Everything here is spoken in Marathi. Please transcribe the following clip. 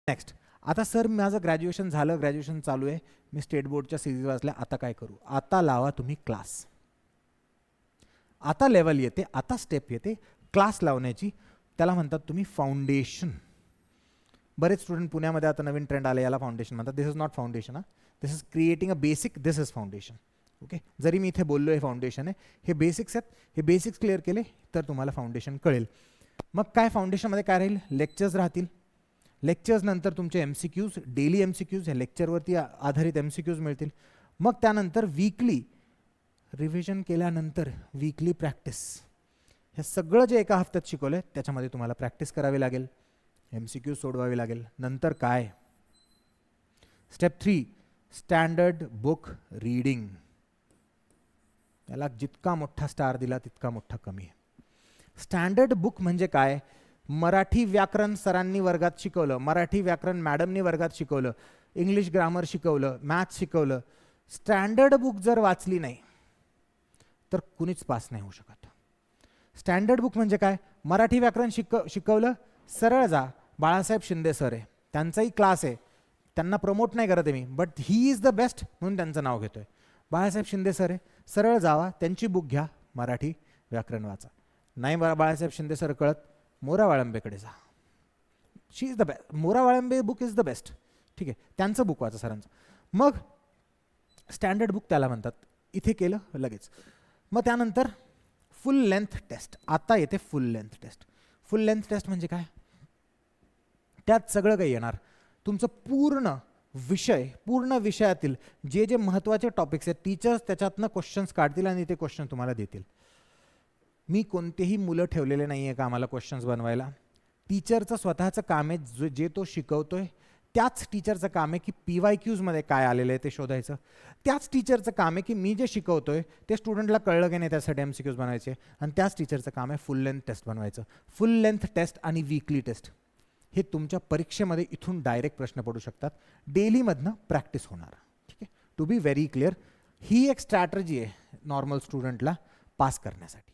नेक्स्ट. आता सर माझं ग्रॅज्युएशन झालं, ग्रॅज्युएशन चालू आहे, मी स्टेट बोर्डच्या सिरीज वाचल्या, आता काय करू? आता लावा तुम्ही क्लास. आता लेवल येते, आता स्टेप येते क्लास लावण्याची, त्याला म्हणतात तुम्ही फाउंडेशन. बरेच स्टुडंट पुण्यामध्ये आता नवीन ट्रेंड आले, याला फाउंडेशन म्हणतात. This is not foundation. This is creating a basic, this is foundation. Okay, जरी मी इथे बोललो हे फाउंडेशन आहे, हे बेसिक्स आहेत, हे बेसिक्स क्लिअर केले तर तुम्हाला फाउंडेशन कळेल. मग काय फाउंडेशनमध्ये काय राहील? लेक्चर्स राहतील. लेक्चर्स नंतर तुमचे MCQs, डेली MCQs, ह्या लेक्चरवरती आधारित MCQs मिळतील. मग त्यानंतर वीकली रिव्हिजन केल्यानंतर वीकली प्रॅक्टिस. हे सगळं जे एका हफ्त्यात शिकवलं आहे त्याच्यामध्ये तुम्हाला प्रॅक्टिस करावी लागेल, MCQs सोडवावी लागेल. नंतर काय? Step 3, standard book reading. त्याला जितका मोठा स्टार दिला तितका मोठा कमी आहे. स्टँडर्ड बुक म्हणजे काय? मराठी व्याकरण सरांनी वर्गात शिकवलं, मराठी व्याकरण मॅडमनी वर्गात शिकवलं, इंग्लिश ग्रामर शिकवलं, मॅथ्स शिकवलं. स्टँडर्ड बुक जर वाचली नाही तर कुणीच पास नाही होऊ शकत. स्टँडर्ड बुक म्हणजे काय? मराठी व्याकरण शिकवलं, सरळ जा. बाळासाहेब शिंदे सर आहे, त्यांचाही क्लास आहे, त्यांना प्रमोट नाही करत आहे मी, but he is the best म्हणून त्यांचं नाव घेतोय. बाळासाहेब शिंदे सर आहे, सरळ जावा, त्यांची बुक घ्या, मराठी व्याकरण वाचा. नाही बाळासाहेब शिंदे सर कळत, मोरा वाळंबेकडे जा. शी इज द बेस्ट. मोरा वाळंबे बुक इज द बेस्ट. ठीक आहे, त्यांचं बुक वाचा सरांचं. मग स्टँडर्ड बुक त्याला म्हणतात. इथे केलं लगेच. मग त्यानंतर फुल लेंथ टेस्ट. आता येते full length test. Full length test म्हणजे काय? त्यात सगळं काही येणार. तुमचं पूर्ण विषयातील जे जे महत्त्वाचे टॉपिक्स आहेत, टीचर्स त्याच्यातनं क्वेश्चन्स काढतील आणि ते क्वेश्चन तुम्हाला देतील. मी कोणतेही मुलं ठेवलेले नाही आहे का आम्हाला क्वेश्चन्स बनवायला. टीचरचं स्वतःचं काम आहे, जे तो शिकवतोय त्याच टीचरचं काम आहे की PYQsमध्ये काय आलेलं आहे ते शोधायचं. त्याच टीचरचं काम आहे की मी जे शिकवतोय ते स्टुडंटला कळलं की नाही त्यासाठी MCQs बनवायचे. आणि त्याच टीचरचं काम आहे फुल लेंथ टेस्ट बनवायचं. फुल लेंथ टेस्ट आणि वीकली टेस्ट हे तुमच्या परीक्षेमध्ये इथून डायरेक्ट प्रश्न पडू शकतात. डेलीमधनं प्रॅक्टिस होणार. ठीक आहे, टू बी व्हेरी क्लिअर, ही एक स्ट्रॅटर्जी आहे नॉर्मल स्टुडंटला पास करण्यासाठी.